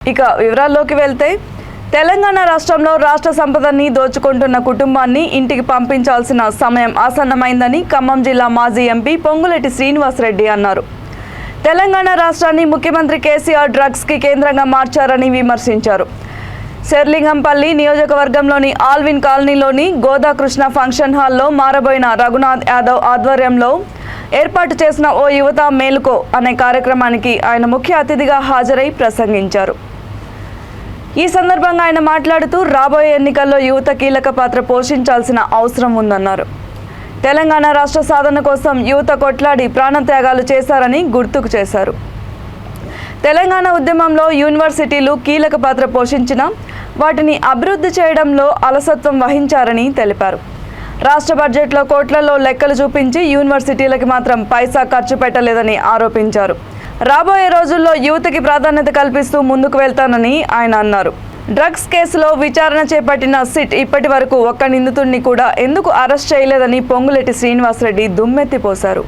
ఇక వివరాల్లోకి వెళ్తే తెలంగాణ రాష్ట్రంలో రాష్ట్ర సంపదని దోచుకుంటున్న కుటుంబాన్ని ఇంటికి పంపించాల్సిన సమయం ఆసన్నమైందని ఖమ్మం జిల్లా మాజీ ఎంపీ పొంగులేటి శ్రీనివాసరెడ్డి అన్నారు. తెలంగాణ రాష్ట్రాన్ని ముఖ్యమంత్రి కేసీఆర్ డ్రగ్స్కి కేంద్రంగా మార్చారని విమర్శించారు. శర్లింగంపల్లి నియోజకవర్గంలోని ఆల్విన్ కాలనీలోని గోదాకృష్ణ ఫంక్షన్ హాల్లో మారబోయిన రఘునాథ్ యాదవ్ ఆధ్వర్యంలో ఏర్పాటు చేసిన ఓ యువత మేలుకో అనే కార్యక్రమానికి ఆయన ముఖ్య అతిథిగా హాజరై ప్రసంగించారు. ఈ సందర్భంగా ఆయన మాట్లాడుతూ రాబోయే ఎన్నికల్లో యువత కీలక పాత్ర పోషించాల్సిన అవసరం ఉందన్నారు. తెలంగాణ రాష్ట్ర సాధన కోసం యువత కొట్లాడి ప్రాణత్యాగాలు చేశారని గుర్తుకు చేశారు. తెలంగాణ ఉద్యమంలో యూనివర్సిటీలు కీలక పాత్ర పోషించిన వాటిని అభివృద్ధి చేయడంలో అలసత్వం వహించారని తెలిపారు. రాష్ట్ర బడ్జెట్లో కోట్లలో లెక్కలు చూపించి యూనివర్సిటీలకి మాత్రం పైసా ఖర్చు పెట్టలేదని ఆరోపించారు. రాబోయే రోజుల్లో యువతకి ప్రాధాన్యత కల్పిస్తూ ముందుకు వెళ్తానని ఆయన అన్నారు. డ్రగ్స్ కేసులో విచారణ చేపట్టిన సిట్ ఇప్పటి వరకు ఒక్క నిందితుడిని కూడా ఎందుకు అరెస్ట్ చేయలేదని పొంగులేటి శ్రీనివాసరెడ్డి దుమ్మెత్తిపోశారు.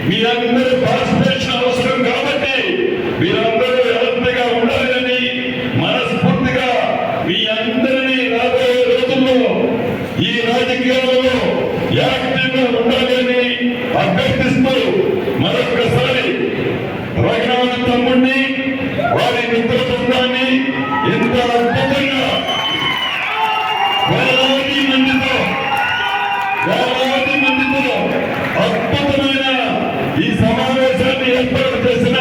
మీ అందరి పార్టిసిపేషన్ అవసరం కాబట్టి మీరందరూ ఎవరిగా ఉండాలని మనస్ఫూర్తిగా మీ అందరినీ రాబోయే రోజుల్లో ఈ రాజకీయాలలో యాక్టివ్గా ఉండాలని అభ్యర్థిస్తూ మరొక్కసారి రఘునాథ్ తమ్ముడిని వారి మిత్ర బృందాన్ని ఇంత అద్భుతంగా వేలాది మందితో అద్భుతమైన ఈ సమావేశాన్ని ఏర్పాటు చేసిన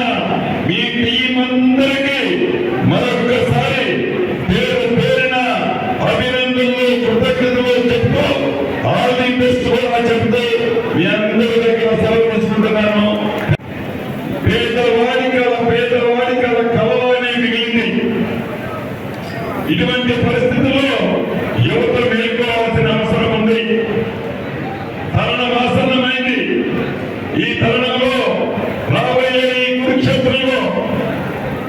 మీ టీం అందరికీ మరొకసారి పేరు పేరున అభినందనలు కృతజ్ఞతలు చెప్తూ ఆల్ ది బెస్ట్ కూడా చెప్తూ మీ అందరి దగ్గర సెలవు తీసుకుంటున్నాను. పేదవాడికల కలలు అనేవి మిగిలింది. ఇటువంటి పరిస్థితుల్లో యువత మేల్కోవాల్సిన అవసరం ఉంది. తరుణం ఆసన్నమైంది. ఈ తరుణంలో రాబోయే ఈ కురుక్షేత్రంలో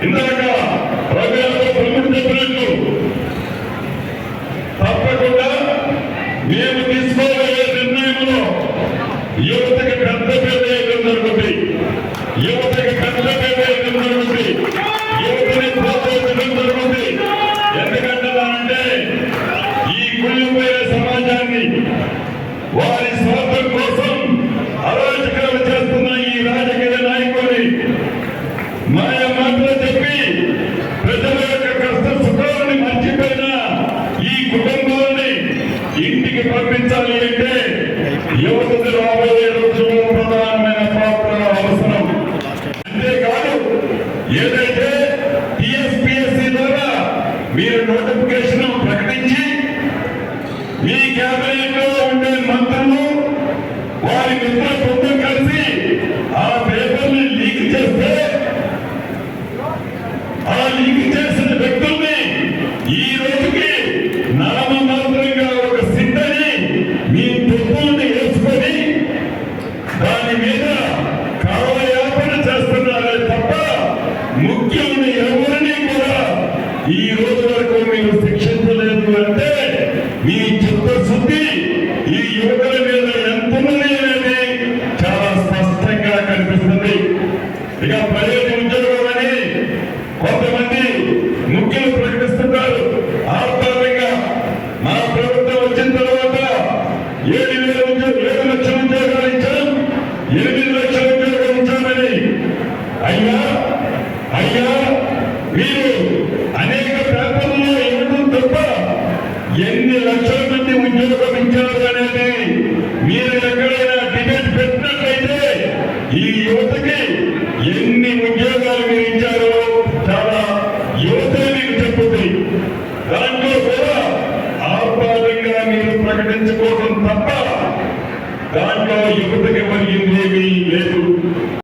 ఇందాక రఘునాథ్ ప్రముఖ చెప్పినట్లు తప్పకుండా మేము తీసుకోబోయే నిర్ణయంలో యువతకి పెద్ద వేయడం జరుగుతుంది. యువతని ప్రోత్సహించడం జరుగుతుంది. ఎందుకంటే ఈ కుళ్ళిపోయే సమాజాన్ని వారి స్వార్థం కోసం అరాచకాలు చేస్తున్న ఈ రాజకీయ నాయకుని మాయ మాటలు చెప్పి ప్రజల యొక్క కష్ట సుఖాలను మర్చిపోయిన ఈ కుటుంబాన్ని ఇంటికి పంపించాలి అంటే యువతకు రాబోయే రోజుల్లో ప్రధానమైన పాత్ర అవసరం. అంతేకాదు ఏదైతే టీఎస్పీఎస్సీ ద్వారా మీరు నోటిఫికేషన్ ప్రకటించి మీ కేబినెట్ లో ఉండే మంత్రులు వారి మిత్ర బృందం కలిసి ఆ పేపర్ని లీక్ చేస్తే ఆ లీక్ చేసిన వ్యక్తుల్ని ఈ రోజుకి నామమాత్రంగా ఒక సిద్ధని మీ తప్పుల్ని వేసుకొని దాని మీద కాలయాపన చేస్తున్నారే తప్ప ముఖ్యుల్ని ఎవరిని కూడా ఈ రోజు వరకు మీరు శిక్షించలేదు అంటే మీ చిత్తశుద్ధి ఈ యువకుల మీద ఎంతున్నది అనేది కూర్చొని మీరు ఎక్కడైనా డిబేట్ పెట్టినట్లయితే ఈ యువతకి ఎన్ని ఉద్యోగాలు మీరు ఇచ్చారో చాలా యువత మీకు చెప్పుతుంది. దాంట్లో కూడా ఆహ్లాదంగా మీరు ప్రకటించుకోవడం తప్ప దాంట్లో యువతకి ఒరిగింది ఏమీ లేదు.